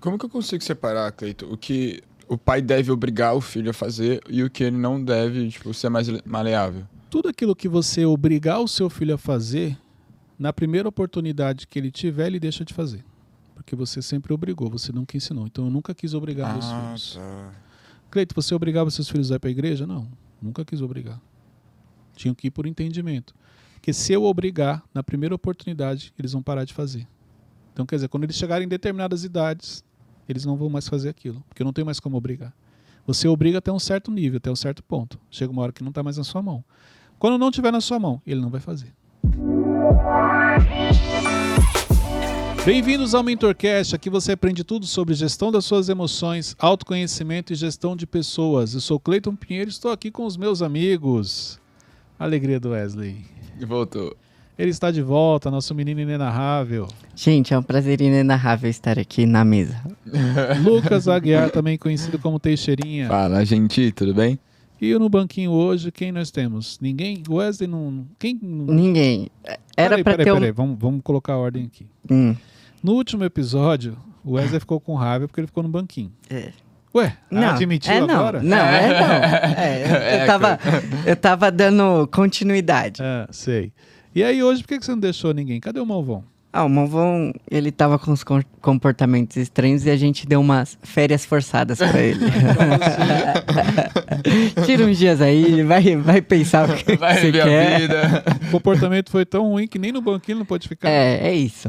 como que eu consigo separar, Cleiton, o que o pai deve obrigar o filho a fazer e o que ele não deve, tipo, ser mais maleável? Tudo aquilo que você obrigar o seu filho a fazer, na primeira oportunidade que ele tiver, ele deixa de fazer. Porque você sempre obrigou, você nunca ensinou. Então eu nunca quis obrigar meus filhos. Tá. Cleiton, você obrigava seus filhos a ir para a igreja? Não, nunca quis obrigar. Tinham que ir por entendimento. Porque se eu obrigar, na primeira oportunidade, eles vão parar de fazer. Então, quer dizer, quando eles chegarem em determinadas idades, eles não vão mais fazer aquilo. Porque eu não tenho mais como obrigar. Você obriga até um certo nível, até um certo ponto. Chega uma hora que não está mais na sua mão. Quando não estiver na sua mão, ele não vai fazer. Bem-vindos ao MentorCast. Aqui você aprende tudo sobre gestão das suas emoções, autoconhecimento e gestão de pessoas. Eu sou Cleiton Pinheiro e estou aqui com os meus amigos. Alegria do Wesley. Voltou. Ele está de volta, nosso menino inenarrável. Gente, é um prazer inenarrável estar aqui na mesa. Lucas Aguiar, também conhecido como Teixeirinha. Fala, gente, tudo bem? E no banquinho hoje, quem nós temos? Ninguém? O Wesley não... Quem? Ninguém. Era pra ter Peraí. Vamos colocar a ordem aqui. No último episódio, o Wesley ficou com raiva porque ele ficou no banquinho. É. Ué, Não, admitiu não, agora? Não. Eu tava dando continuidade. Sei. E aí hoje, por que você não deixou ninguém? Cadê o Malvão? O Malvão, ele tava com os comportamentos estranhos e a gente deu umas férias forçadas pra ele. Tira uns dias aí, vai pensar o que Vai você ver quer. a vida. O comportamento foi tão ruim que nem no banquinho não pode ficar. É isso.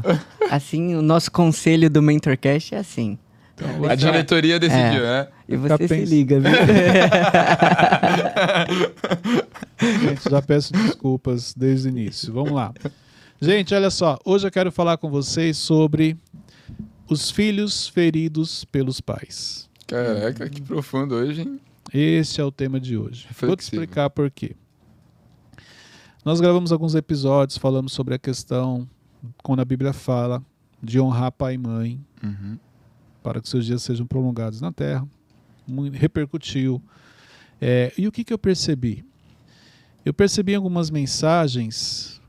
Assim, o nosso conselho do MentorCast é assim. A diretoria decidiu, né? E você se liga, viu? Gente, já peço desculpas desde o início. Vamos lá. Gente, olha só. Hoje eu quero falar com vocês sobre os filhos feridos pelos pais. Caraca, que profundo hoje, hein? Esse é o tema de hoje. Reflexivo. Vou te explicar por quê. Nós gravamos alguns episódios falando sobre a questão, quando a Bíblia fala de honrar pai e mãe, para que seus dias sejam prolongados na terra. Repercutiu. E o que eu percebi? Eu percebi em algumas mensagens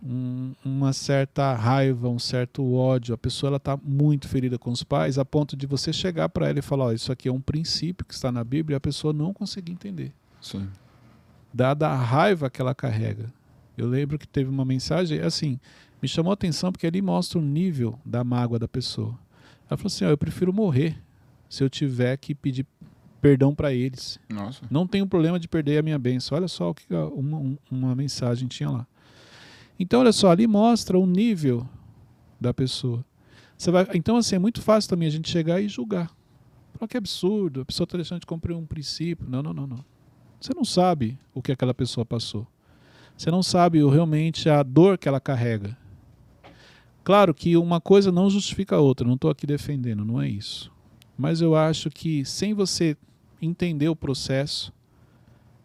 uma certa raiva, um certo ódio. A pessoa está muito ferida com os pais, a ponto de você chegar para ela e falar, isso aqui é um princípio que está na Bíblia, e a pessoa não conseguir entender. Sim. Dada a raiva que ela carrega. Eu lembro que teve uma mensagem, assim, me chamou a atenção porque ali mostra o nível da mágoa da pessoa. Ela falou assim, eu prefiro morrer se eu tiver que pedir perdão para eles. Nossa. Não tenho problema de perder a minha bênção. Olha só o que uma mensagem tinha lá. Então, olha só, ali mostra o nível da pessoa. Então, assim, é muito fácil também a gente chegar e julgar. Falar que absurdo, a pessoa está deixando de cumprir um princípio. Não. Você não sabe o que aquela pessoa passou. Você não sabe realmente a dor que ela carrega. Claro que uma coisa não justifica a outra, não estou aqui defendendo, não é isso. Mas eu acho que sem você entender o processo,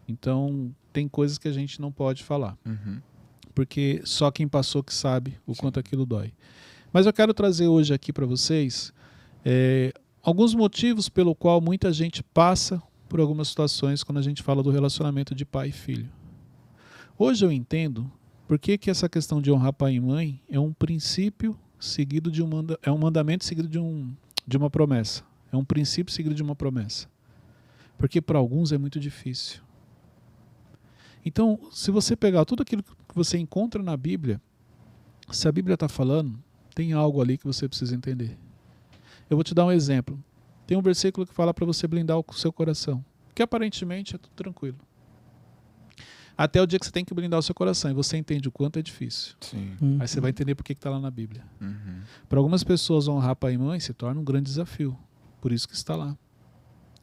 então tem coisas que a gente não pode falar. Porque só quem passou que sabe o quanto aquilo dói. Mas eu quero trazer hoje aqui para vocês alguns motivos pelo qual muita gente passa por algumas situações quando a gente fala do relacionamento de pai e filho. Hoje eu entendo por que essa questão de honrar pai e mãe é um princípio seguido de é um mandamento seguido de uma promessa. É um princípio seguido de uma promessa. Porque para alguns é muito difícil. Então, se você pegar tudo aquilo que você encontra na Bíblia, se a Bíblia está falando, tem algo ali que você precisa entender. Eu vou te dar um exemplo. Tem um versículo que fala para você blindar o seu coração, que aparentemente é tudo tranquilo. Até o dia que você tem que blindar o seu coração e você entende o quanto é difícil. Sim. Aí você vai entender por que está lá na Bíblia. Para algumas pessoas, honrar pai e mãe se torna um grande desafio. Por isso que está lá.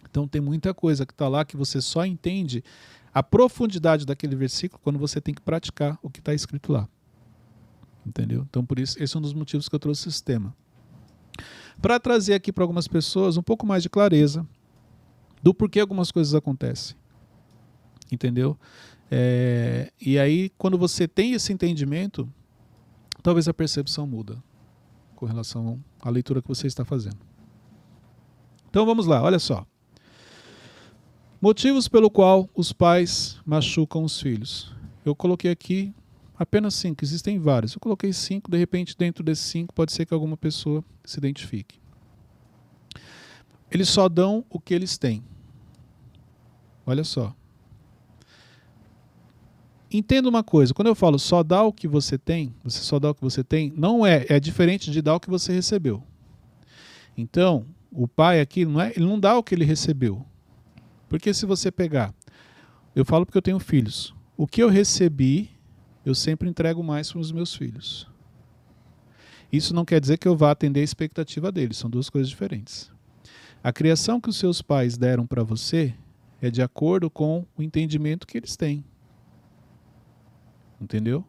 Então tem muita coisa que está lá que você só entende a profundidade daquele versículo quando você tem que praticar o que está escrito lá. Entendeu? Então por isso, esse é um dos motivos que eu trouxe esse tema. Para trazer aqui para algumas pessoas um pouco mais de clareza do porquê algumas coisas acontecem. Entendeu? E aí, quando você tem esse entendimento, talvez a percepção muda com relação à leitura que você está fazendo. Então vamos lá, olha só. Motivos pelo qual os pais machucam os filhos. Eu coloquei aqui apenas 5, existem vários. Eu coloquei 5, de repente dentro desses 5 pode ser que alguma pessoa se identifique. eles só dão o que eles têm. Olha só. Entenda uma coisa, quando eu falo só dá o que você tem, você só dá o que você tem, não é diferente de dar o que você recebeu. Então, o pai aqui, ele não dá o que ele recebeu. Porque se você pegar, eu falo porque eu tenho filhos, o que eu recebi, eu sempre entrego mais para os meus filhos. Isso não quer dizer que eu vá atender a expectativa deles, são duas coisas diferentes. A criação que os seus pais deram para você é de acordo com o entendimento que eles têm. Entendeu?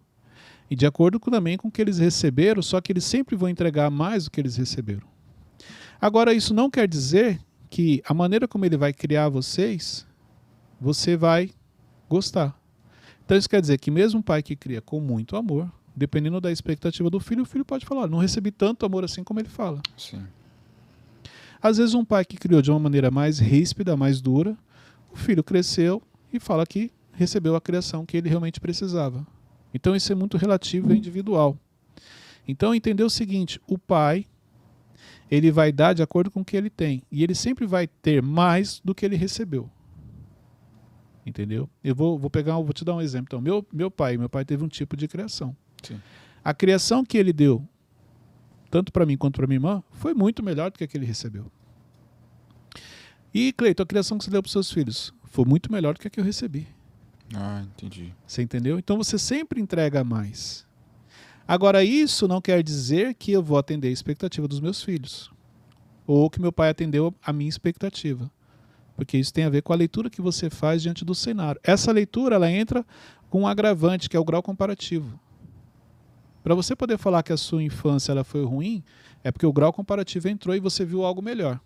E de acordo também com o que eles receberam, só que eles sempre vão entregar mais do que eles receberam. Agora, isso não quer dizer que a maneira como ele vai criar vocês, você vai gostar. Então isso quer dizer que mesmo um pai que cria com muito amor, dependendo da expectativa do filho, o filho pode falar, não recebi tanto amor assim como ele fala. Sim. Às vezes um pai que criou de uma maneira mais ríspida, mais dura, o filho cresceu e fala que recebeu a criação que ele realmente precisava. Então isso é muito relativo e individual. Então entender o seguinte, o pai, ele vai dar de acordo com o que ele tem. E ele sempre vai ter mais do que ele recebeu. Entendeu? Eu vou te dar um exemplo. Então, meu pai teve um tipo de criação. Sim. A criação que ele deu, tanto para mim quanto para minha irmã, foi muito melhor do que a que ele recebeu. E, Cleiton, a criação que você deu para os seus filhos foi muito melhor do que a que eu recebi. Ah, entendi. Você entendeu? Então você sempre entrega mais. Agora, isso não quer dizer que eu vou atender a expectativa dos meus filhos. Ou que meu pai atendeu a minha expectativa. Porque isso tem a ver com a leitura que você faz diante do cenário. Essa leitura, ela entra com um agravante, que é o grau comparativo. Para você poder falar que a sua infância ela foi ruim, é porque o grau comparativo entrou e você viu algo melhor.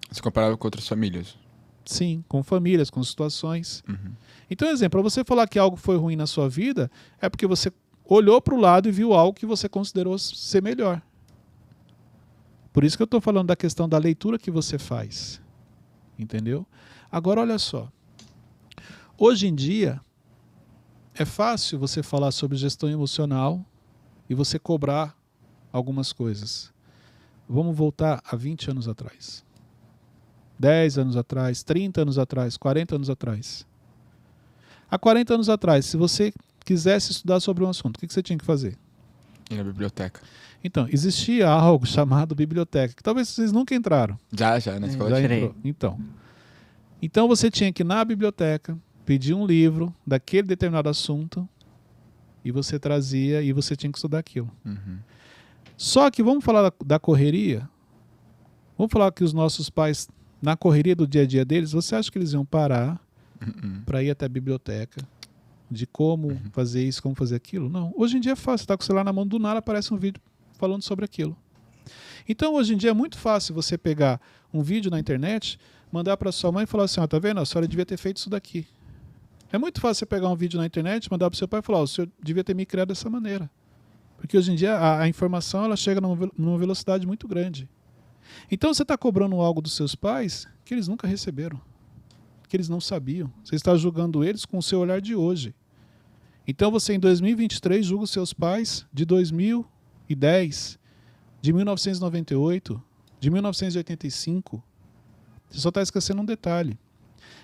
Você comparava com outras famílias? Sim, com famílias, com situações. Uhum. Então, exemplo, para você falar que algo foi ruim na sua vida, é porque você olhou para o lado e viu algo que você considerou ser melhor. Por isso que eu estou falando da questão da leitura que você faz. Entendeu? Agora, olha só. Hoje em dia, é fácil você falar sobre gestão emocional e você cobrar algumas coisas. Vamos voltar a 20 anos atrás. 10 anos atrás, 30 anos atrás, 40 anos atrás. Há 40 anos atrás, se você quisesse estudar sobre um assunto, o que você tinha que fazer? Ir na biblioteca. Então, existia algo chamado biblioteca, que talvez vocês nunca entraram. Já, na escola. Já entrou. Então você tinha que ir na biblioteca, pedir um livro daquele determinado assunto, e você trazia e você tinha que estudar aquilo. Uhum. Só que vamos falar da correria? Vamos falar que os nossos pais, na correria do dia a dia deles, você acha que eles iam parar para ir até a biblioteca? De como fazer isso, como fazer aquilo? Não. Hoje em dia é fácil. Você está com o celular na mão, do nada aparece um vídeo falando sobre aquilo. Então, hoje em dia é muito fácil você pegar um vídeo na internet, mandar para sua mãe e falar assim, tá vendo? A senhora devia ter feito isso daqui. É muito fácil você pegar um vídeo na internet, mandar para o seu pai e falar, o senhor devia ter me criado dessa maneira. Porque hoje em dia a informação ela chega numa velocidade muito grande. Então você está cobrando algo dos seus pais que eles nunca receberam, que eles não sabiam. Você está julgando eles com o seu olhar de hoje. Então você em 2023 julga os seus pais de 2010, de 1998, de 1985. Você só está esquecendo um detalhe.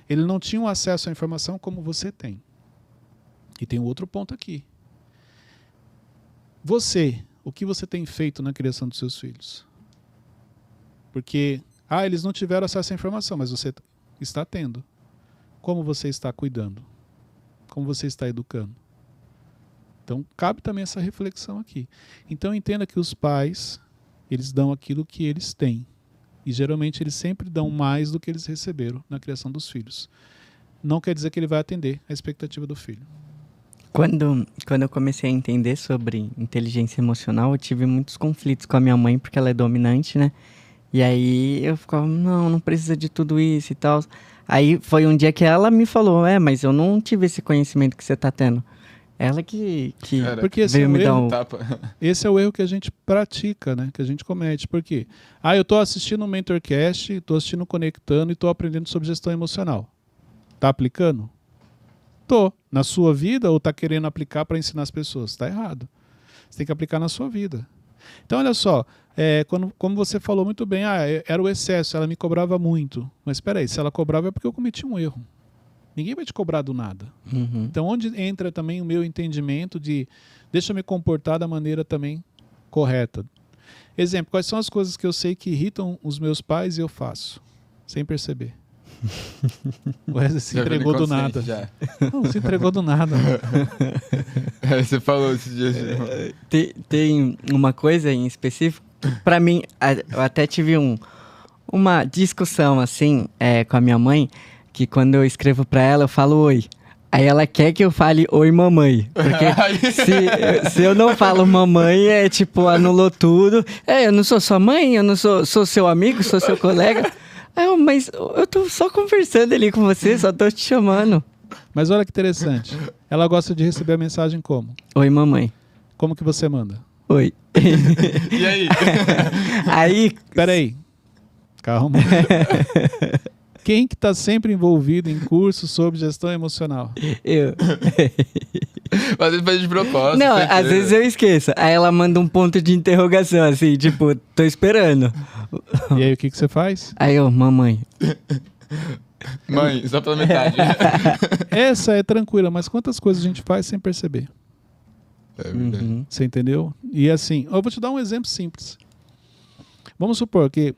Eles não tinham acesso à informação como você tem. E tem um outro ponto aqui. Você, o que você tem feito na criação dos seus filhos? Porque, eles não tiveram acesso à informação, mas você está tendo. Como você está cuidando? Como você está educando? Então, cabe também essa reflexão aqui. Então, entenda que os pais, eles dão aquilo que eles têm. E, geralmente, eles sempre dão mais do que eles receberam na criação dos filhos. Não quer dizer que ele vai atender a expectativa do filho. Quando eu comecei a entender sobre inteligência emocional, eu tive muitos conflitos com a minha mãe, porque ela é dominante, né? E aí eu ficava, não precisa de tudo isso e tal. Aí foi um dia que ela me falou, mas eu não tive esse conhecimento que você tá tendo. Ela que porque veio me dar esse é o erro que a gente pratica, né? Que a gente comete. Por quê? Eu tô assistindo o Mentorcast, tô assistindo Conectando e tô aprendendo sobre gestão emocional. Tá aplicando? Tô. Na sua vida ou tá querendo aplicar para ensinar as pessoas? Tá errado. Você tem que aplicar na sua vida. Então, olha só, como você falou muito bem, era o excesso, ela me cobrava muito. Mas espera aí, se ela cobrava é porque eu cometi um erro. Ninguém vai te cobrar do nada. Uhum. Então, onde entra também o meu entendimento de deixa eu me comportar da maneira também correta. Exemplo, quais são as coisas que eu sei que irritam os meus pais e eu faço, sem perceber? O Wesley se entregou do nada. Já. Não, se entregou do nada. Você falou esses dias. Tem uma coisa em específico, pra mim, eu até tive uma discussão assim com a minha mãe, que quando eu escrevo pra ela, eu falo oi. Aí ela quer que eu fale oi, mamãe. Porque se eu não falo mamãe, tipo, anulou tudo. Eu não sou sua mãe, eu não sou seu amigo, sou seu colega. Mas eu tô só conversando ali com você, só tô te chamando. Mas olha que interessante. Ela gosta de receber a mensagem como? Oi, mamãe. Como que você manda? Oi. E aí? Aí... Peraí. Calma. Quem que tá sempre envolvido em cursos sobre gestão emocional? Eu. Mas ele faz de propósito. Não, certeza. às vezes eu esqueço. Aí ela manda um ponto de interrogação, assim, tipo, tô esperando. E aí o que você faz? Aí eu, mamãe. Mãe, só pela metade. Essa é tranquila, mas quantas coisas a gente faz sem perceber? É verdade. Uhum. Você entendeu? E assim, eu vou te dar um exemplo simples. Vamos supor que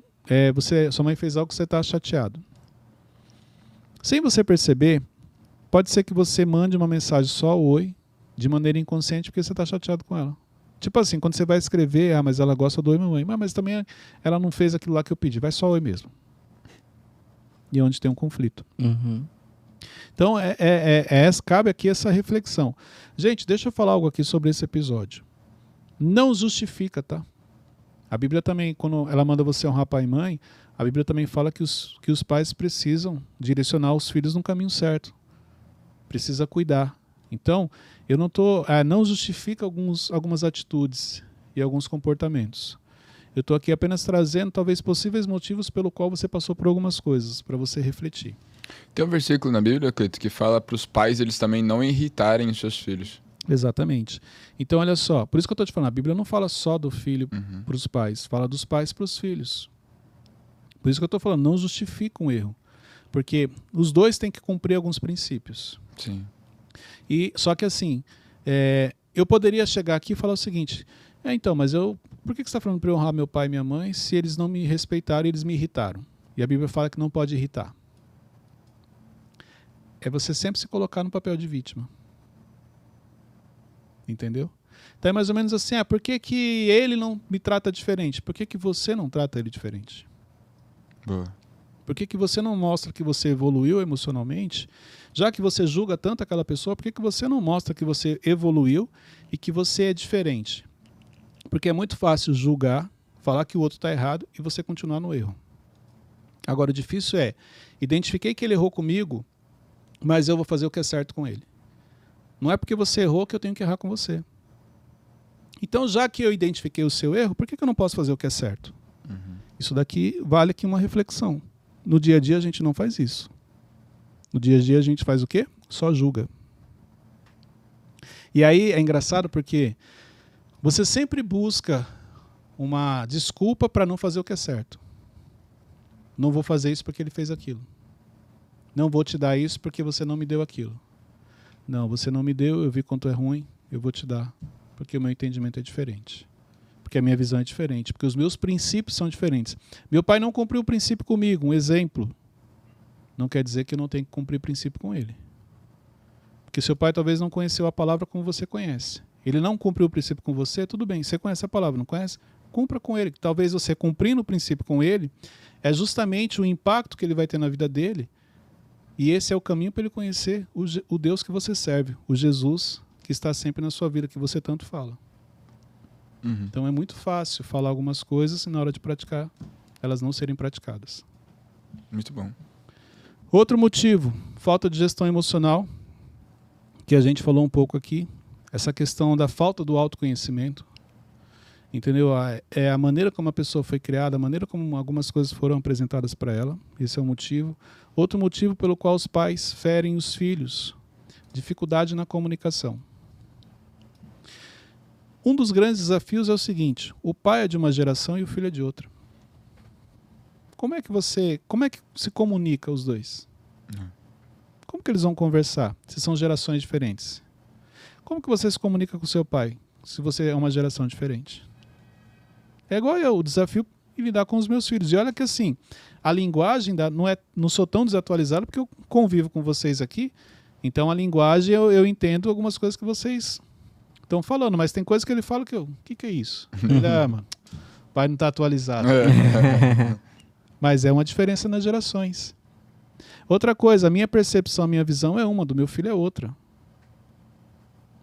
sua mãe fez algo que você está chateado. Sem você perceber, pode ser que você mande uma mensagem só oi, de maneira inconsciente, porque você está chateado com ela. Tipo assim, quando você vai escrever, mas ela gosta do oi, mamãe, mas também ela não fez aquilo lá que eu pedi, vai só oi mesmo. E onde tem um conflito. Uhum. Então, cabe aqui essa reflexão. Gente, deixa eu falar algo aqui sobre esse episódio. Não justifica, tá? A Bíblia também, quando ela manda você honrar pai e mãe, a Bíblia também fala que os pais precisam direcionar os filhos no caminho certo. Precisa cuidar. Então, eu não justifica algumas atitudes e alguns comportamentos. Eu estou aqui apenas trazendo talvez possíveis motivos pelo qual você passou por algumas coisas, para você refletir. Tem um versículo na Bíblia, Cleito, que fala para os pais eles também não irritarem os seus filhos. Exatamente. Então, olha só, por isso que eu estou te falando, a Bíblia não fala só do filho Uhum. para os pais, fala dos pais para os filhos. Por isso que eu estou falando, não justifica um erro. Porque os dois têm que cumprir alguns princípios. Sim. E só que assim, eu poderia chegar aqui e falar o seguinte, então, mas por que você está falando para eu honrar meu pai e minha mãe se eles não me respeitaram e eles me irritaram? E a Bíblia fala que não pode irritar. É você sempre se colocar no papel de vítima. Entendeu? Então é mais ou menos assim, por que que ele não me trata diferente? Por que que você não trata ele diferente? Boa. Por que que você não mostra que você evoluiu emocionalmente? Já que você julga tanto aquela pessoa, por que que você não mostra que você evoluiu e que você é diferente? Porque é muito fácil julgar, falar que o outro está errado e você continuar no erro. Agora, o difícil identifiquei que ele errou comigo, mas eu vou fazer o que é certo com ele. Não é porque você errou que eu tenho que errar com você. Então, já que eu identifiquei o seu erro, por que eu não posso fazer o que é certo? Uhum. Isso daqui vale aqui uma reflexão. No dia a dia a gente não faz isso. No dia a dia a gente faz o quê? Só julga. E aí é engraçado porque você sempre busca uma desculpa para não fazer o que é certo. Não vou fazer isso porque ele fez aquilo. Não vou te dar isso porque você não me deu aquilo. Não, você não me deu, eu vi quanto é ruim, eu vou te dar. Porque o meu entendimento é diferente. Porque a minha visão é diferente. Porque os meus princípios são diferentes. Meu pai não cumpriu o princípio comigo, um exemplo. Não quer dizer que eu não tenho que cumprir o princípio com ele. Porque seu pai talvez não conheceu a palavra como você conhece. Ele não cumpriu o princípio com você, tudo bem, você conhece a palavra, não conhece? Cumpra com ele. Talvez você cumprindo o princípio com ele, é justamente o impacto que ele vai ter na vida dele. E esse é o caminho para ele conhecer o Deus que você serve, o Jesus que está sempre na sua vida, que você tanto fala. Uhum. Então é muito fácil falar algumas coisas e na hora de praticar, elas não serem praticadas. Muito bom. Outro motivo, falta de gestão emocional, que a gente falou um pouco aqui, essa questão da falta do autoconhecimento. Entendeu? É a maneira como a pessoa foi criada, a maneira como algumas coisas foram apresentadas para ela. Esse é um motivo. Outro motivo pelo qual os pais ferem os filhos, dificuldade na comunicação. Um dos grandes desafios é o seguinte: o pai é de uma geração e o filho é de outra. Como é que se comunica os dois? Como que eles vão conversar se são gerações diferentes? Como que você se comunica com seu pai se você é uma geração diferente? É igual eu, o desafio em lidar com os meus filhos. E olha que assim, a linguagem não sou tão desatualizado porque eu convivo com vocês aqui, então a linguagem eu entendo algumas coisas que vocês estão falando, mas tem coisas que ele fala que o que é isso? Mano, o pai não está atualizado. Mas é uma diferença nas gerações. Outra coisa, a minha percepção, a minha visão é uma, do meu filho é outra.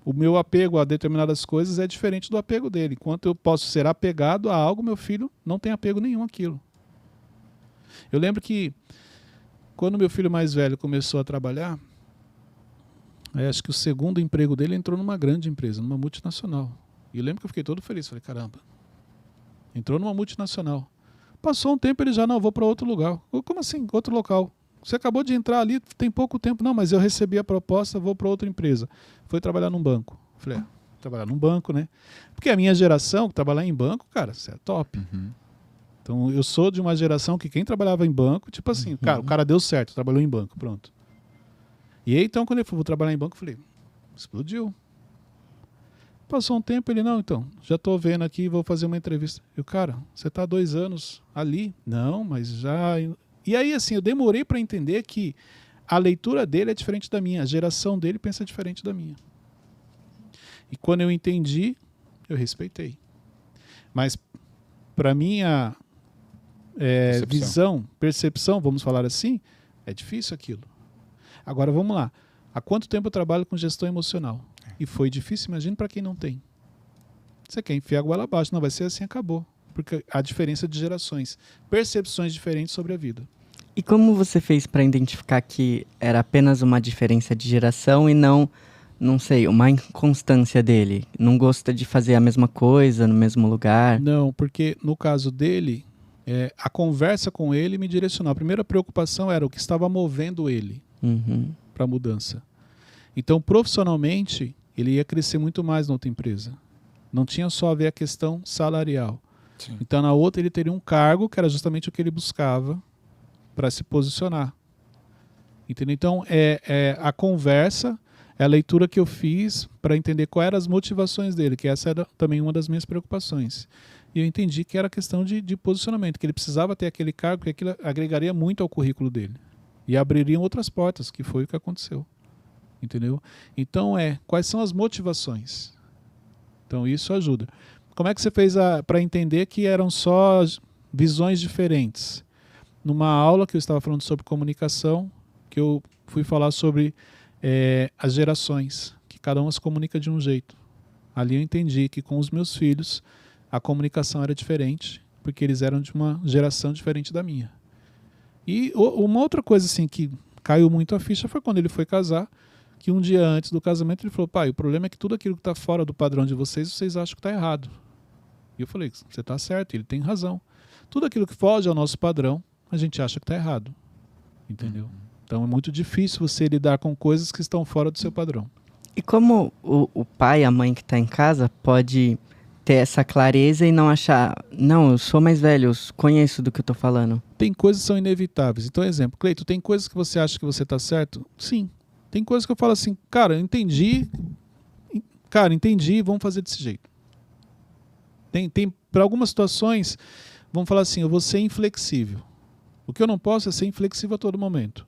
O meu apego a determinadas coisas é diferente do apego dele. Enquanto eu posso ser apegado a algo, meu filho não tem apego nenhum àquilo. Eu lembro que quando meu filho mais velho começou a trabalhar, acho que o segundo emprego dele entrou numa grande empresa, numa multinacional. E eu lembro que eu fiquei todo feliz. Falei, caramba, entrou numa multinacional. Passou um tempo, ele já, não, vou para outro lugar. Como assim, outro local? Você acabou de entrar ali, tem pouco tempo. Não, mas eu recebi a proposta, vou para outra empresa. Foi trabalhar num banco. Falei, trabalhar num banco, né? Porque a minha geração, trabalhar em banco, cara, isso é top. Então, eu sou de uma geração que quem trabalhava em banco, tipo assim, cara, o cara deu certo, trabalhou em banco, pronto. E aí, então, quando ele falou, vou trabalhar em banco, eu falei, explodiu. Passou um tempo, ele, não, então, já estou vendo aqui, vou fazer uma entrevista. Eu, cara, você está há 2 anos ali? Não, mas já... E aí, assim, eu demorei para entender que a leitura dele é diferente da minha, a geração dele pensa diferente da minha. E quando eu entendi, eu Mas, para minha percepção, vamos falar assim, é difícil aquilo. Agora, vamos lá. Há quanto tempo eu trabalho com gestão emocional? E foi difícil, imagina para quem não tem. Você quer enfiar a goela abaixo, não vai ser assim, acabou. Porque há diferença de gerações, percepções diferentes sobre a vida. E como você fez para identificar que era apenas uma diferença de geração e não sei, uma inconstância dele? Não gosta de fazer a mesma coisa no mesmo lugar? Não, porque no caso dele, a conversa com ele me direcionou. A primeira preocupação era o que estava movendo ele para a mudança. Então, profissionalmente, ele ia crescer muito mais na outra empresa. Não tinha só a ver a questão salarial. Sim. Então, na outra, ele teria um cargo que era justamente o que ele buscava para se posicionar. Entendeu? Então, a conversa, é a leitura que eu fiz para entender quais eram as motivações dele, que essa era também uma das minhas preocupações. E eu entendi que era questão de posicionamento, que ele precisava ter aquele cargo, que aquilo agregaria muito ao currículo dele. E abririam outras portas, que foi o que aconteceu. Entendeu? Então, quais são as motivações? Então, isso ajuda. Como é que você fez para entender que eram só visões diferentes? Numa aula que eu estava falando sobre comunicação, que eu fui falar sobre as gerações, que cada uma se comunica de um jeito. Ali eu entendi que com os meus filhos a comunicação era diferente, porque eles eram de uma geração diferente da minha. E uma outra coisa assim que caiu muito a ficha foi quando ele foi casar, que um dia antes do casamento ele falou, pai, o problema é que tudo aquilo que está fora do padrão de vocês acham que está errado. E eu falei, você está certo, ele tem razão. Tudo aquilo que foge ao nosso padrão, a gente acha que está errado. Entendeu? Então é muito difícil você lidar com coisas que estão fora do seu padrão. E como o pai, a mãe que está em casa pode ter essa clareza e não achar, não, eu sou mais velho, eu conheço do que eu estou falando? Tem coisas que são inevitáveis. Então, exemplo, Cleito, tem coisas que você acha que você está certo? Sim. Tem coisas que eu falo assim, cara, entendi, vamos fazer desse jeito. Tem para algumas situações, vamos falar assim, eu vou ser inflexível. O que eu não posso é ser inflexível a todo momento.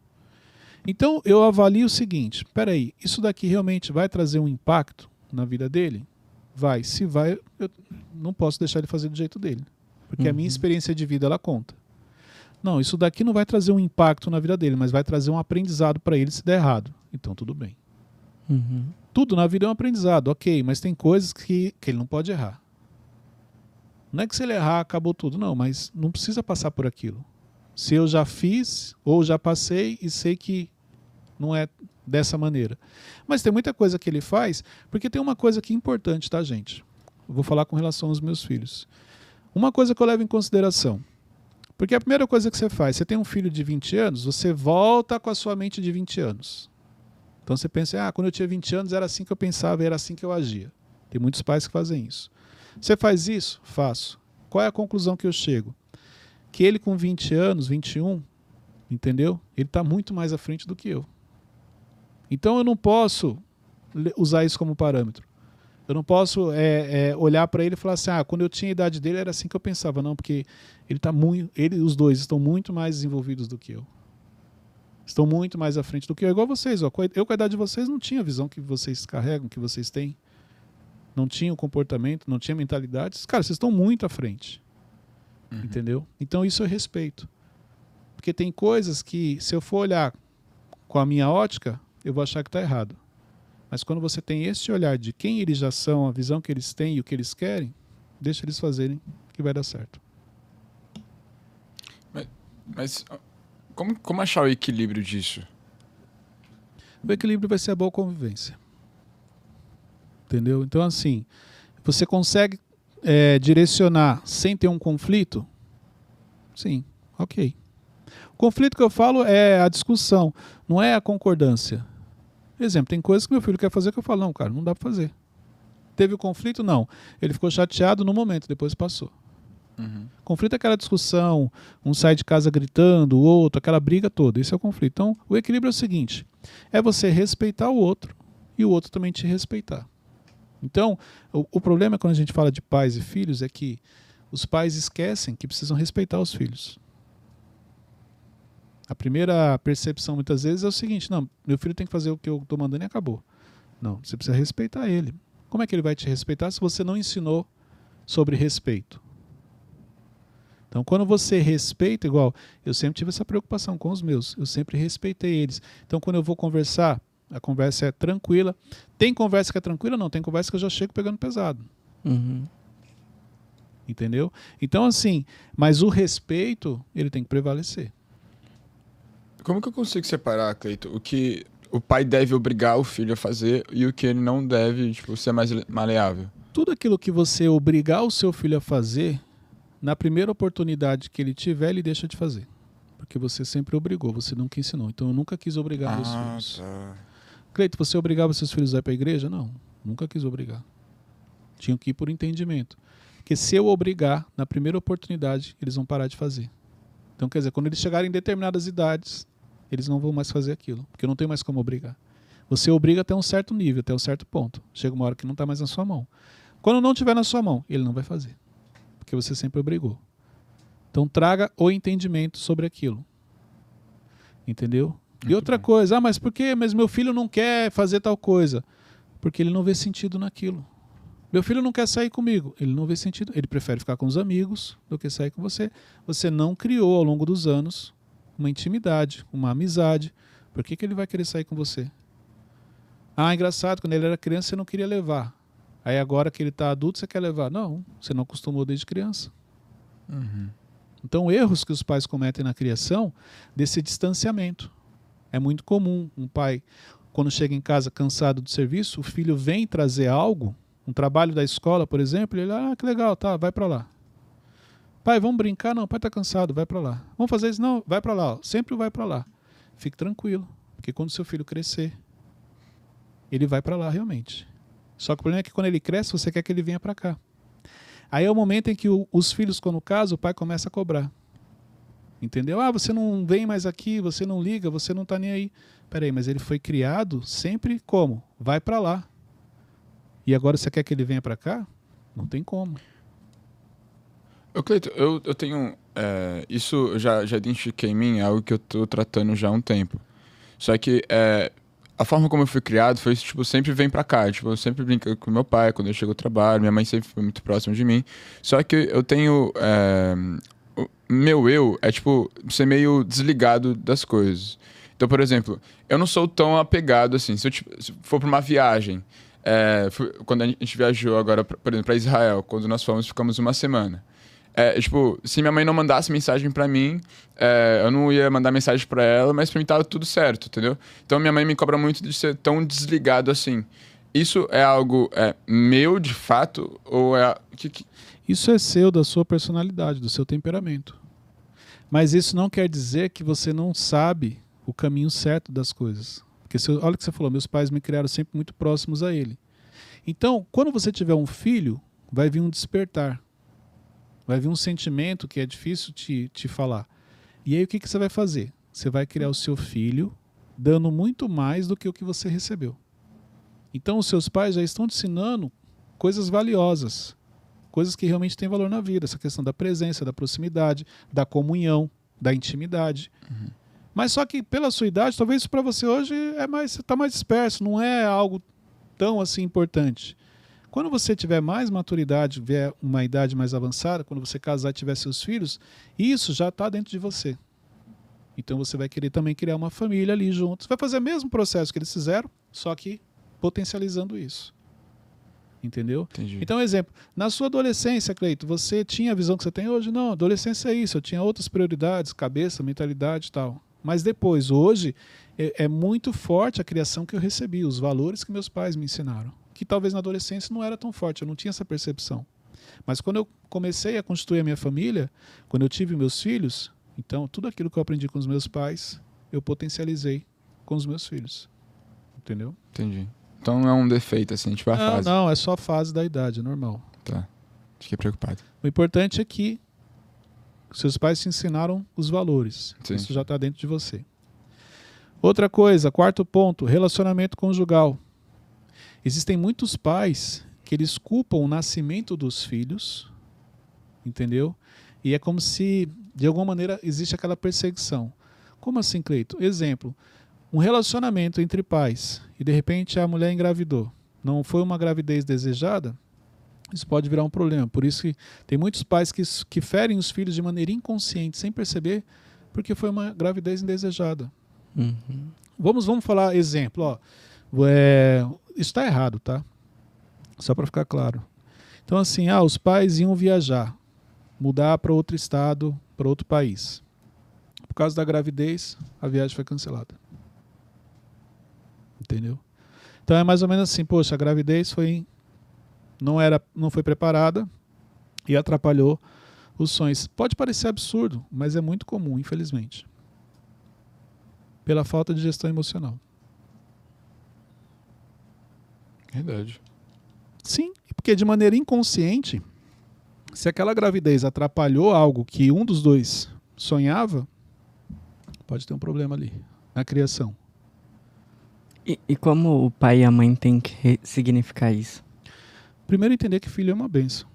Então, eu avalio o seguinte, peraí, isso daqui realmente vai trazer um impacto na vida dele? Vai. Se vai, eu não posso deixar ele fazer do jeito dele. Porque a minha experiência de vida, ela conta. Não, isso daqui não vai trazer um impacto na vida dele, mas vai trazer um aprendizado para ele se der errado. Então, tudo bem. Tudo na vida é um aprendizado, ok, mas tem coisas que ele não pode errar. Não é que se ele errar, acabou tudo. Não, mas não precisa passar por aquilo. Se eu já fiz, ou já passei e sei que não é dessa maneira. Mas tem muita coisa que ele faz, porque tem uma coisa que é importante, tá, gente? Eu vou falar com relação aos meus filhos. Uma coisa que eu levo em consideração. Porque a primeira coisa que você faz, você tem um filho de 20 anos, você volta com a sua mente de 20 anos. Então você pensa, quando eu tinha 20 anos era assim que eu pensava, era assim que eu agia. Tem muitos pais que fazem isso. Você faz isso? Faço. Qual é a conclusão que eu chego? Que ele com 20 anos, 21, entendeu? Ele está muito mais à frente do que eu. Então eu não posso usar isso como parâmetro. Eu não posso olhar para ele e falar assim, quando eu tinha a idade dele era assim que eu pensava. Não, porque os dois estão muito mais desenvolvidos do que eu. Estão muito mais à frente do que eu. Igual vocês. Ó, eu com a idade de vocês não tinha a visão que vocês carregam, que vocês têm. Não tinha o comportamento, não tinha mentalidade. Cara, vocês estão muito à frente. Uhum. Entendeu? Então isso eu respeito. Porque tem coisas que, se eu for olhar com a minha ótica, eu vou achar que está errado. Mas quando você tem esse olhar de quem eles já são, a visão que eles têm e o que eles querem, deixa eles fazerem que vai dar certo. Mas como achar o equilíbrio disso? O equilíbrio vai ser a boa convivência. Entendeu? Então, assim, você consegue direcionar sem ter um conflito? Sim, ok. O conflito que eu falo é a discussão, não é a concordância. Exemplo, tem coisas que meu filho quer fazer que eu falo, não, cara, não dá para fazer. Teve o conflito? Não. Ele ficou chateado no momento, depois passou. Uhum. Conflito é aquela discussão, um sai de casa gritando, o outro, aquela briga toda. Esse é o conflito. Então, o equilíbrio é o seguinte, é você respeitar o outro e o outro também te respeitar. Então, o problema quando a gente fala de pais e filhos é que os pais esquecem que precisam respeitar os filhos. A primeira percepção muitas vezes é o seguinte, não, meu filho tem que fazer o que eu estou mandando e acabou. Não, você precisa respeitar ele. Como é que ele vai te respeitar se você não ensinou sobre respeito? Então, quando você respeita, igual, eu sempre tive essa preocupação com os meus, eu sempre respeitei eles. Então, quando eu vou conversar, a conversa é tranquila. Tem conversa que é tranquila? Não, tem conversa que eu já chego pegando pesado. Uhum. Entendeu? Então, assim, mas o respeito, ele tem que prevalecer. Como que eu consigo separar, Cleito, o que o pai deve obrigar o filho a fazer e o que ele não deve, tipo, ser mais maleável? Tudo aquilo que você obrigar o seu filho a fazer, na primeira oportunidade que ele tiver, ele deixa de fazer. Porque você sempre obrigou, você nunca ensinou. Então eu nunca quis obrigar meus filhos. Tá. Cleito, você obrigava seus filhos a ir para a igreja? Não, nunca quis obrigar. Tinham que ir por entendimento. Porque se eu obrigar, na primeira oportunidade, eles vão parar de fazer. Então, quer dizer, quando eles chegarem em determinadas idades, eles não vão mais fazer aquilo, porque não tem mais como obrigar. Você obriga até um certo nível, até um certo ponto. Chega uma hora que não está mais na sua mão. Quando não estiver na sua mão, ele não vai fazer, porque você sempre obrigou. Então traga o entendimento sobre aquilo. Entendeu? E outra coisa, mas por quê? Mas meu filho não quer fazer tal coisa. Porque ele não vê sentido naquilo. Meu filho não quer sair comigo. Ele não vê sentido. Ele prefere ficar com os amigos do que sair com você. Você não criou ao longo dos anos uma intimidade, uma amizade. Por que ele vai querer sair com você? Engraçado, quando ele era criança você não queria levar. Aí agora que ele está adulto você quer levar. Não, você não acostumou desde criança. Uhum. Então erros que os pais cometem na criação, desse distanciamento. É muito comum um pai, quando chega em casa cansado do serviço, o filho vem trazer algo, um trabalho da escola, por exemplo, e ele, que legal, tá, vai para lá. Pai, vamos brincar? Não, pai tá cansado, vai para lá. Vamos fazer isso? Não, vai para lá. Ó. Sempre vai para lá. Fique tranquilo, porque quando seu filho crescer, ele vai para lá realmente. Só que o problema é que quando ele cresce, você quer que ele venha para cá. Aí é o momento em que os filhos, quando casam, o pai começa a cobrar. Entendeu? Você não vem mais aqui, você não liga, você não tá nem aí. Peraí, mas ele foi criado sempre como? Vai para lá. E agora você quer que ele venha para cá? Não tem como. Cleito, eu tenho... isso eu já identifiquei em mim, é algo que eu tô tratando já há um tempo. Só que a forma como eu fui criado foi, tipo, sempre vem pra cá. Tipo, eu sempre brinco com meu pai quando eu chego ao trabalho, minha mãe sempre foi muito próxima de mim. Só que eu tenho... meu eu é, tipo, ser meio desligado das coisas. Então, por exemplo, eu não sou tão apegado assim. Se for pra uma viagem... quando a gente viajou agora, por exemplo, pra Israel, quando nós ficamos uma semana. Tipo, se minha mãe não mandasse mensagem pra mim, eu não ia mandar mensagem pra ela, mas pra mim tava tudo certo, entendeu? Então minha mãe me cobra muito de ser tão desligado assim. Isso é algo meu, de fato, ou é... Isso é seu, da sua personalidade, do seu temperamento. Mas isso não quer dizer que você não sabe o caminho certo das coisas. Porque olha o que você falou, meus pais me criaram sempre muito próximos a ele. Então, quando você tiver um filho, vai vir um despertar. Vai vir um sentimento que é difícil te falar. E aí o que você vai fazer? Você vai criar o seu filho dando muito mais do que o que você recebeu. Então os seus pais já estão te ensinando coisas valiosas, coisas que realmente têm valor na vida. Essa questão da presença, da proximidade, da comunhão, da intimidade. Uhum. Mas só que pela sua idade, talvez isso para você hoje você está mais disperso, não é algo tão assim importante. Quando você tiver mais maturidade, tiver uma idade mais avançada, quando você casar e tiver seus filhos, isso já está dentro de você. Então você vai querer também criar uma família ali juntos. Vai fazer o mesmo processo que eles fizeram, só que potencializando isso. Entendeu? Entendi. Então, exemplo, na sua adolescência, Cleito, você tinha a visão que você tem hoje? Não, adolescência é isso, eu tinha outras prioridades, cabeça, mentalidade e tal. Mas depois, hoje, é muito forte a criação que eu recebi, os valores que meus pais me ensinaram. Que talvez na adolescência não era tão forte, eu não tinha essa percepção. Mas quando eu comecei a constituir a minha família, quando eu tive meus filhos, então tudo aquilo que eu aprendi com os meus pais, eu potencializei com os meus filhos. Entendeu? Entendi. Então não é um defeito, assim, tipo a fase. Não, é só a fase da idade, é normal. Tá. Fiquei preocupado. O importante é que seus pais te ensinaram os valores. Sim. Isso já está dentro de você. Outra coisa, quarto ponto, relacionamento conjugal. Existem muitos pais que eles culpam o nascimento dos filhos, entendeu? E é como se, de alguma maneira, existe aquela perseguição. Como assim, Cleito? Exemplo, um relacionamento entre pais e de repente a mulher engravidou. Não foi uma gravidez desejada? Isso pode virar um problema. Por isso que tem muitos pais que ferem os filhos de maneira inconsciente, sem perceber, porque foi uma gravidez indesejada. Uhum. Vamos falar exemplo. Ó. Isso está errado, tá? Só para ficar claro. Então assim, os pais iam viajar, mudar para outro estado, para outro país. Por causa da gravidez, a viagem foi cancelada. Entendeu? Então é mais ou menos assim, poxa, a gravidez não foi preparada e atrapalhou os sonhos. Pode parecer absurdo, mas é muito comum, infelizmente. Pela falta de gestão emocional. Verdade. Sim, porque de maneira inconsciente, se aquela gravidez atrapalhou algo que um dos dois sonhava, pode ter um problema ali, na criação. E como o pai e a mãe têm que significar isso? Primeiro entender que filho é uma bênção.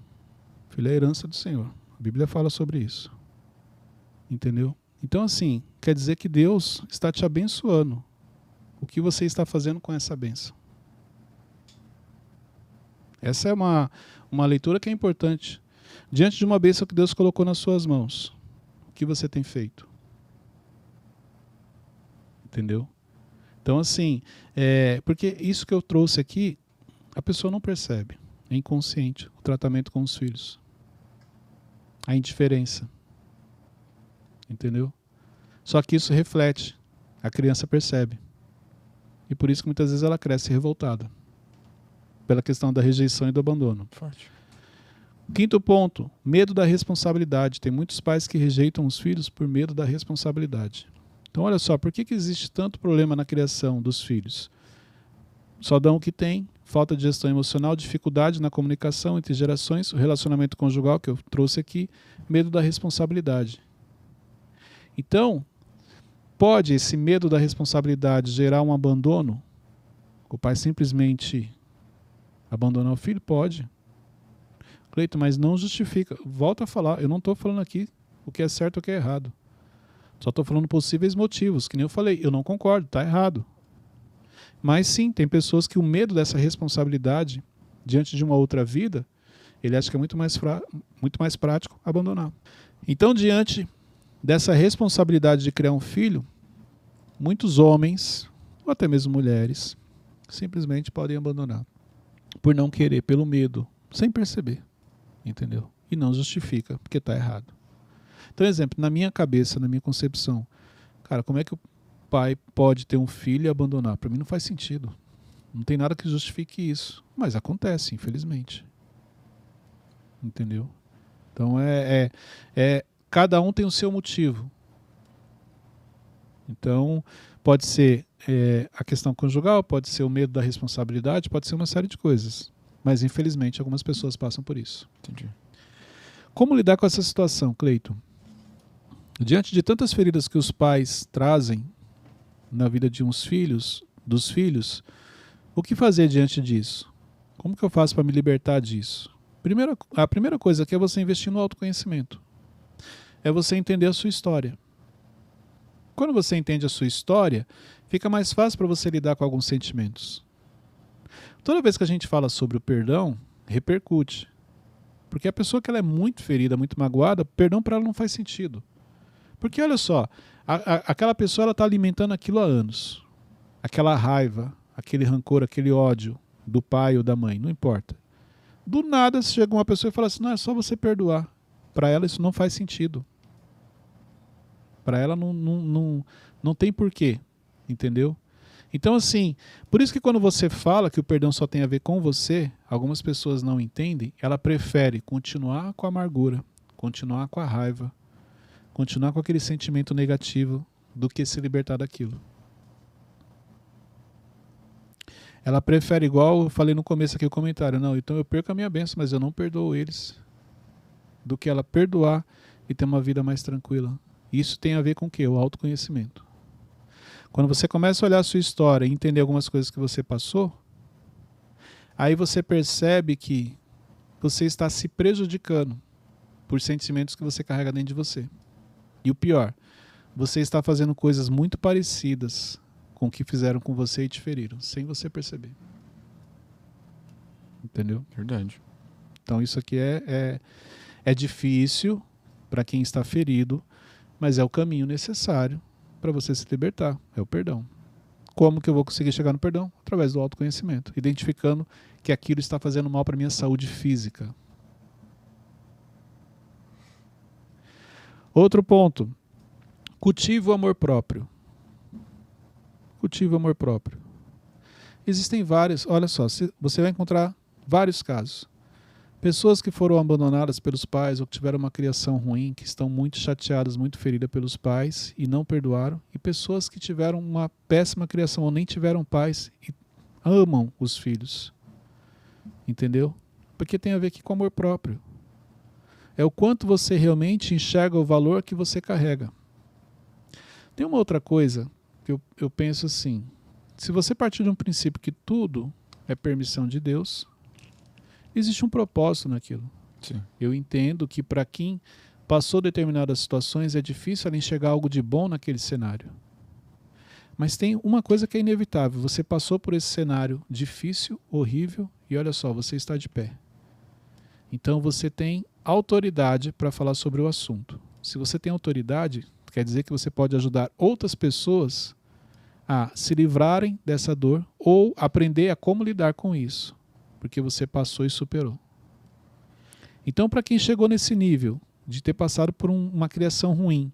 Filho é a herança do Senhor. A Bíblia fala sobre isso. Entendeu? Então assim, quer dizer que Deus está te abençoando. O que você está fazendo com essa bênção? Essa é uma leitura que é importante. Diante de uma bênção que Deus colocou nas suas mãos, o que você tem feito? Entendeu? Então assim, porque isso que eu trouxe aqui, a pessoa não percebe. É inconsciente o tratamento com os filhos. A indiferença. Entendeu? Só que isso reflete. A criança percebe. E por isso que muitas vezes ela cresce revoltada. Pela questão da rejeição e do abandono. Forte. Quinto ponto, medo da responsabilidade. Tem muitos pais que rejeitam os filhos por medo da responsabilidade. Então olha só, por que existe tanto problema na criação dos filhos? Só dão o que tem, falta de gestão emocional, dificuldade na comunicação entre gerações, o relacionamento conjugal que eu trouxe aqui, medo da responsabilidade. Então, pode esse medo da responsabilidade gerar um abandono? O pai simplesmente abandonar o filho? Pode. Cleito, mas não justifica. Volto a falar, eu não estou falando aqui o que é certo ou o que é errado. Só estou falando possíveis motivos, que nem eu falei, eu não concordo, está errado. Mas sim, tem pessoas que o medo dessa responsabilidade diante de uma outra vida, ele acha que é muito mais prático abandonar. Então, diante dessa responsabilidade de criar um filho, muitos homens, ou até mesmo mulheres, simplesmente podem abandonar. Por não querer, pelo medo, sem perceber. Entendeu? E não justifica, porque está errado. Então, exemplo, na minha cabeça, na minha concepção, cara, como é que o pai pode ter um filho e abandonar? Para mim não faz sentido. Não tem nada que justifique isso. Mas acontece, infelizmente. Entendeu? Então, cada um tem o seu motivo. Então, pode ser a questão conjugal, pode ser o medo da responsabilidade, pode ser uma série de coisas. Mas, infelizmente, algumas pessoas passam por isso. Entendi. Como lidar com essa situação, Cleiton? Diante de tantas feridas que os pais trazem na vida de dos filhos, o que fazer diante disso? Como que eu faço para me libertar disso? A primeira coisa que é você investir no autoconhecimento. É você entender a sua história. Quando você entende a sua história, fica mais fácil para você lidar com alguns sentimentos. Toda vez que a gente fala sobre o perdão, repercute. Porque a pessoa que ela é muito ferida, muito magoada, perdão para ela não faz sentido. Porque olha só, aquela pessoa está alimentando aquilo há anos. Aquela raiva, aquele rancor, aquele ódio do pai ou da mãe, não importa. Do nada chega uma pessoa e fala assim, não, é só você perdoar. Para ela isso não faz sentido. Para ela não tem porquê, entendeu? Então assim, por isso que quando você fala que o perdão só tem a ver com você, algumas pessoas não entendem, ela prefere continuar com a amargura, continuar com a raiva, continuar com aquele sentimento negativo do que se libertar daquilo. Ela prefere, igual eu falei no começo aqui o comentário, não, então eu perco a minha bênção, mas eu não perdoo eles, do que ela perdoar e ter uma vida mais tranquila. Isso tem a ver com o quê? O autoconhecimento. Quando você começa a olhar a sua história e entender algumas coisas que você passou, aí você percebe que você está se prejudicando por sentimentos que você carrega dentro de você. E o pior, você está fazendo coisas muito parecidas com o que fizeram com você e te feriram, sem você perceber. Entendeu? Verdade. Então isso aqui é difícil para quem está ferido, mas é o caminho necessário para você se libertar, é o perdão. Como que eu vou conseguir chegar no perdão? Através do autoconhecimento, identificando que aquilo está fazendo mal para a minha saúde física. Outro ponto, cultive o amor próprio. Cultive o amor próprio. Existem vários, olha só, você vai encontrar vários casos. Pessoas que foram abandonadas pelos pais ou que tiveram uma criação ruim, que estão muito chateadas, muito feridas pelos pais e não perdoaram. E pessoas que tiveram uma péssima criação ou nem tiveram pais e amam os filhos. Entendeu? Porque tem a ver aqui com amor próprio. É o quanto você realmente enxerga o valor que você carrega. Tem uma outra coisa que eu penso assim. Se você partir de um princípio que tudo é permissão de Deus, existe um propósito naquilo. Sim. Eu entendo que para quem passou determinadas situações é difícil ela enxergar algo de bom naquele cenário. Mas tem uma coisa que é inevitável. Você passou por esse cenário difícil, horrível, e olha só, você está de pé. Então você tem autoridade para falar sobre o assunto. Se você tem autoridade, quer dizer que você pode ajudar outras pessoas a se livrarem dessa dor ou aprender a como lidar com isso. Porque você passou e superou. Então, para quem chegou nesse nível de ter passado por uma criação ruim,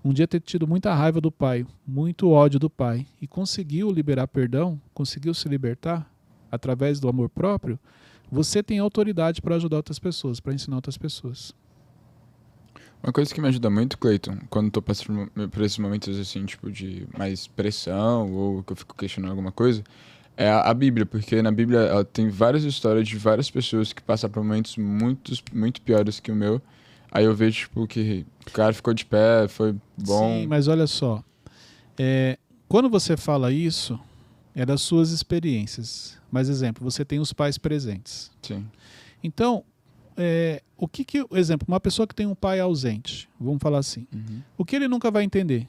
um dia ter tido muita raiva do pai, muito ódio do pai, e conseguiu liberar perdão, conseguiu se libertar através do amor próprio, você tem autoridade para ajudar outras pessoas, para ensinar outras pessoas. Uma coisa que me ajuda muito, Cleiton, quando tô passando por esses momentos assim, tipo, de mais pressão ou que eu fico questionando alguma coisa, é a Bíblia, porque na Bíblia ela tem várias histórias de várias pessoas que passaram por momentos muito piores que o meu. Aí eu vejo, tipo, que o cara ficou de pé, foi bom. Sim, mas olha só. Quando você fala isso, é das suas experiências. Mas, exemplo, você tem os pais presentes. Sim. Então, exemplo, uma pessoa que tem um pai ausente, vamos falar assim, o que ele nunca vai entender?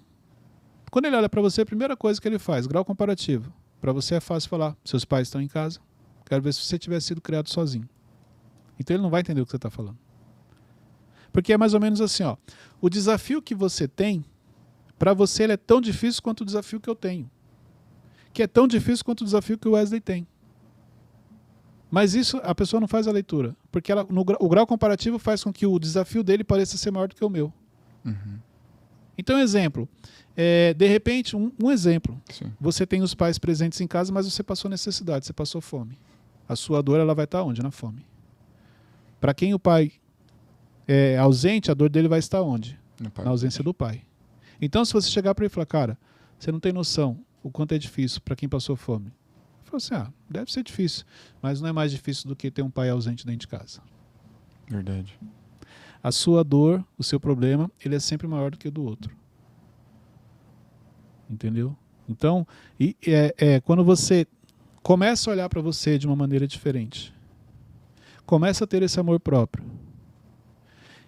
Quando ele olha para você, a primeira coisa que ele faz, grau comparativo. Para você é fácil falar, seus pais estão em casa, quero ver se você tivesse sido criado sozinho. Então ele não vai entender o que você está falando. Porque é mais ou menos assim, ó, o desafio que você tem, para você ele é tão difícil quanto o desafio que eu tenho. Que é tão difícil quanto o desafio que o Wesley tem. Mas isso a pessoa não faz a leitura. Porque o grau comparativo faz com que o desafio dele pareça ser maior do que o meu. Uhum. Então, exemplo. De repente, um exemplo. Sim. Você tem os pais presentes em casa, mas você passou necessidade, você passou fome. A sua dor ela vai estar onde? Na fome. Para quem o pai é ausente, a dor dele vai estar onde? Na ausência do pai. Então, se você chegar para ele e falar, cara, você não tem noção o quanto é difícil para quem passou fome. Falou assim, deve ser difícil, mas não é mais difícil do que ter um pai ausente dentro de casa. Verdade. A sua dor, o seu problema, ele é sempre maior do que o do outro. Entendeu? Então, quando você começa a olhar para você de uma maneira diferente, começa a ter esse amor próprio.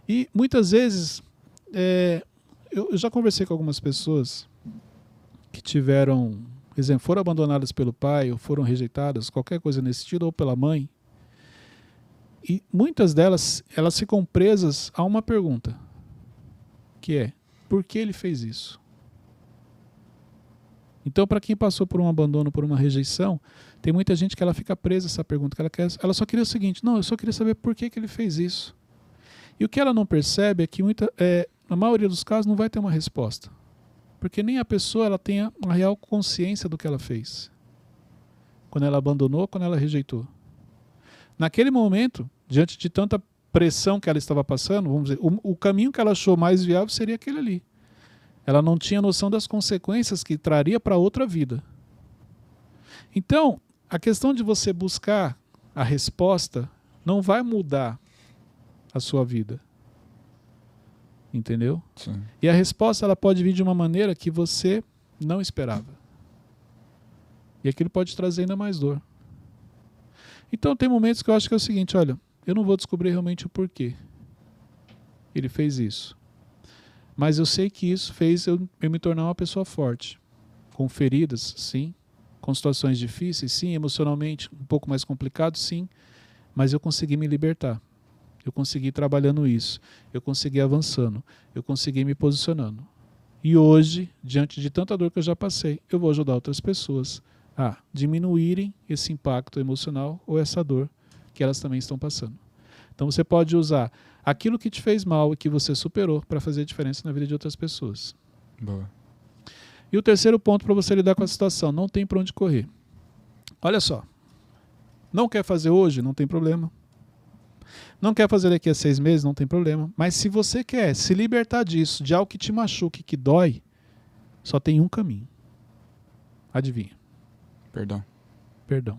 E muitas vezes, eu já conversei com algumas pessoas que tiveram, por exemplo, foram abandonadas pelo pai, ou foram rejeitadas, qualquer coisa nesse sentido, ou pela mãe. E muitas delas, elas ficam presas a uma pergunta, que é, por que ele fez isso? Então, para quem passou por um abandono, por uma rejeição, tem muita gente que ela fica presa a essa pergunta, que ela só queria o seguinte, eu só queria saber por que ele fez isso. E o que ela não percebe é que na maioria dos casos não vai ter uma resposta. Porque nem a pessoa ela tem uma real consciência do que ela fez. Quando ela abandonou, quando ela rejeitou. Naquele momento, diante de tanta pressão que ela estava passando, vamos dizer, o caminho que ela achou mais viável seria aquele ali. Ela não tinha noção das consequências que traria para outra vida. Então, a questão de você buscar a resposta não vai mudar a sua vida. Entendeu? Sim. E a resposta ela pode vir de uma maneira que você não esperava. E aquilo pode trazer ainda mais dor. Então tem momentos que eu acho que é o seguinte, olha, eu não vou descobrir realmente o porquê ele fez isso. Mas eu sei que isso fez eu me tornar uma pessoa forte. Com feridas, sim. Com situações difíceis, sim. Emocionalmente um pouco mais complicado, sim. Mas eu consegui me libertar. Eu consegui ir trabalhando isso. Eu consegui ir avançando. Eu consegui ir me posicionando. E hoje, diante de tanta dor que eu já passei, eu vou ajudar outras pessoas a diminuírem esse impacto emocional ou essa dor que elas também estão passando. Então você pode usar aquilo que te fez mal e que você superou para fazer diferença na vida de outras pessoas. Boa. E o terceiro ponto para você lidar com a situação, não tem para onde correr. Olha só, não quer fazer hoje, não tem problema. Não quer fazer daqui a 6 meses, não tem problema. Mas se você quer se libertar disso, de algo que te machuque, que dói, só tem um caminho. Adivinha? Perdão. Perdão.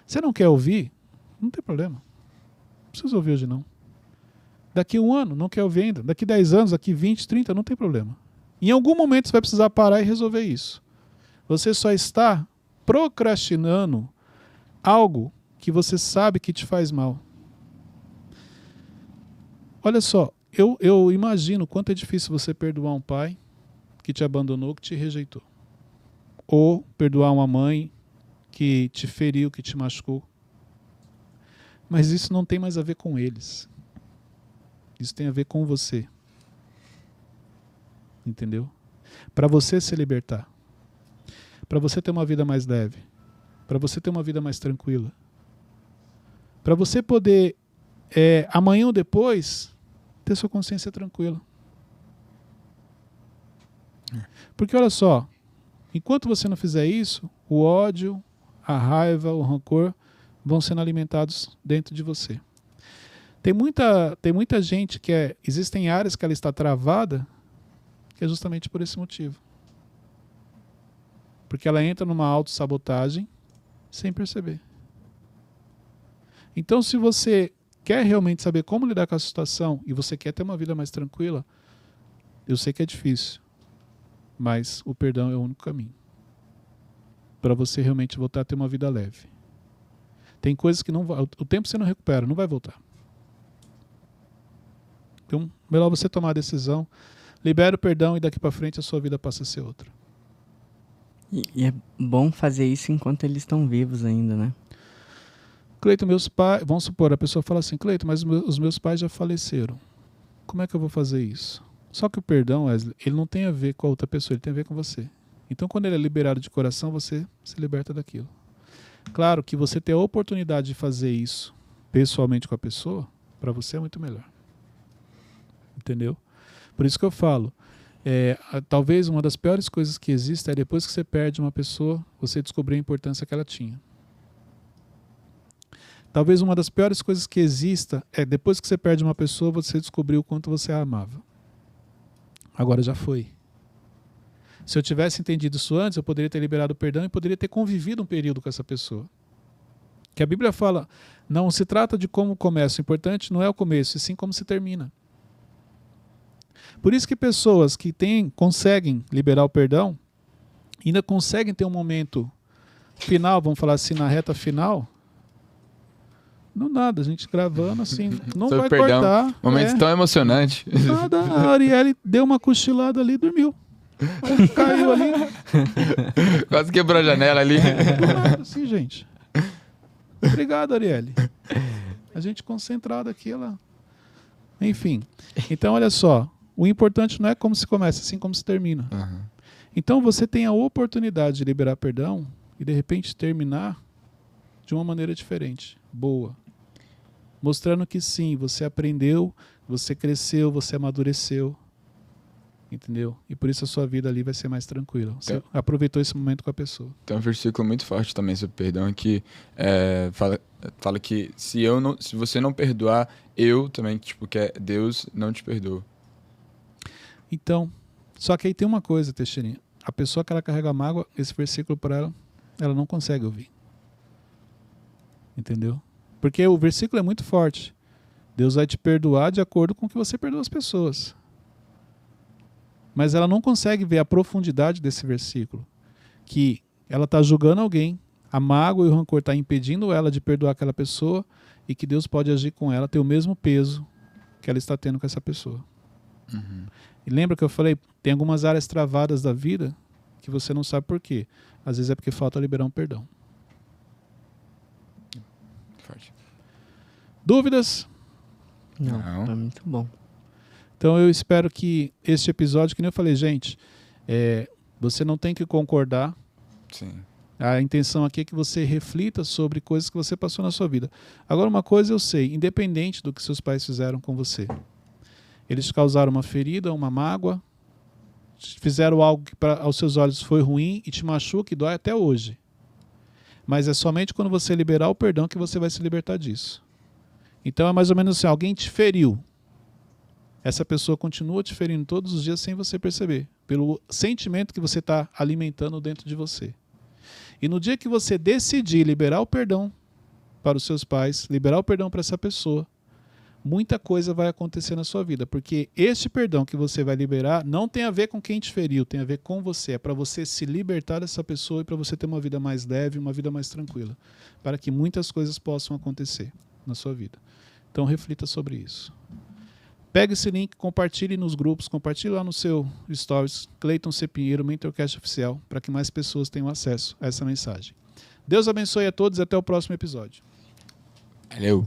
Você não quer ouvir? Não tem problema. Não precisa ouvir hoje não. Daqui 1 ano, não quer ouvir ainda. Daqui 10 anos, daqui 20, 30, não tem problema. Em algum momento você vai precisar parar e resolver isso. Você só está procrastinando algo que você sabe que te faz mal. Olha só, eu imagino quanto é difícil você perdoar um pai que te abandonou, que te rejeitou. Ou perdoar uma mãe que te feriu, que te machucou. Mas isso não tem mais a ver com eles. Isso tem a ver com você. Entendeu? Para você se libertar. Para você ter uma vida mais leve. Para você ter uma vida mais tranquila. Para você poder, amanhã ou depois, ter sua consciência tranquila. Porque olha só, enquanto você não fizer isso, o ódio, a raiva, o rancor vão sendo alimentados dentro de você. Tem muita gente que existem áreas que ela está travada, que é justamente por esse motivo. Porque ela entra numa autossabotagem sem perceber. Então, se você quer realmente saber como lidar com a situação e você quer ter uma vida mais tranquila, eu sei que é difícil, mas o perdão é o único caminho para você realmente voltar a ter uma vida leve. Tem coisas que o tempo você não recupera, não vai voltar. Então, melhor você tomar a decisão, libera o perdão e daqui para frente a sua vida passa a ser outra. E é bom fazer isso enquanto eles estão vivos ainda, né? Cleiton, meus pais, vamos supor, a pessoa fala assim, Cleiton, mas os meus pais já faleceram. Como é que eu vou fazer isso? Só que o perdão, Wesley, ele não tem a ver com a outra pessoa, ele tem a ver com você. Então, quando ele é liberado de coração, você se liberta daquilo. Claro que você ter a oportunidade de fazer isso pessoalmente com a pessoa, para você é muito melhor. Entendeu? Por isso que eu falo, talvez uma das piores coisas que existe é depois que você perde uma pessoa, você descobrir a importância que ela tinha. Talvez uma das piores coisas que exista é depois que você perde uma pessoa, você descobrir o quanto você a amava. Agora já foi. Se eu tivesse entendido isso antes, eu poderia ter liberado o perdão e poderia ter convivido um período com essa pessoa. Que a Bíblia fala, não se trata de como começa, o importante não é o começo, e sim como se termina. Por isso que pessoas que conseguem liberar o perdão, ainda conseguem ter um momento final, vamos falar assim, na reta final, não nada, a gente gravando assim, não Sobre vai perdão, cortar. momentos tão emocionantes. Nada, a Arielle deu uma cochilada ali e dormiu. Aí caiu ali. Quase quebrou a janela ali. Do nada, assim, gente. Obrigado, Arielle. A gente concentrado aqui, ela... Enfim. Então, olha só. O importante não é como se começa, assim como se termina. Uhum. Então, você tem a oportunidade de liberar perdão e, de repente, terminar de uma maneira diferente, boa. Mostrando que sim, você aprendeu, você cresceu, você amadureceu. Entendeu? E por isso a sua vida ali vai ser mais tranquila. Você aproveitou esse momento com a pessoa. Tem um versículo muito forte também sobre perdão que fala que se você não perdoar, eu também, tipo, que é Deus não te perdoa. Então, só que aí tem uma coisa, Teixeirinha. A pessoa que ela carrega mágoa, esse versículo para ela não consegue ouvir. Entendeu? Porque o versículo é muito forte. Deus vai te perdoar de acordo com o que você perdoa as pessoas. Mas ela não consegue ver a profundidade desse versículo. Que ela está julgando alguém, a mágoa e o rancor está impedindo ela de perdoar aquela pessoa e que Deus pode agir com ela, ter o mesmo peso que ela está tendo com essa pessoa. Uhum. E lembra que eu falei, tem algumas áreas travadas da vida que você não sabe por quê. Às vezes é porque falta liberar um perdão. Forte. Dúvidas? Não, foi muito bom. Então eu espero que este episódio, que nem eu falei, gente, você não tem que concordar. Sim. A intenção aqui é que você reflita sobre coisas que você passou na sua vida. Agora, uma coisa eu sei, independente do que seus pais fizeram com você. Eles te causaram uma ferida, uma mágoa, fizeram algo que aos seus olhos foi ruim e te machuca e dói até hoje. Mas é somente quando você liberar o perdão que você vai se libertar disso. Então é mais ou menos assim, alguém te feriu. Essa pessoa continua te ferindo todos os dias sem você perceber, pelo sentimento que você está alimentando dentro de você. E no dia que você decidir liberar o perdão para os seus pais, liberar o perdão para essa pessoa, muita coisa vai acontecer na sua vida, porque este perdão que você vai liberar não tem a ver com quem te feriu, tem a ver com você. É para você se libertar dessa pessoa e para você ter uma vida mais leve, uma vida mais tranquila, para que muitas coisas possam acontecer na sua vida. Então reflita sobre isso. Pega esse link, compartilhe nos grupos, compartilhe lá no seu Stories, Cleiton C. Pinheiro, Mentorcast Oficial, para que mais pessoas tenham acesso a essa mensagem. Deus abençoe a todos e até o próximo episódio. Valeu.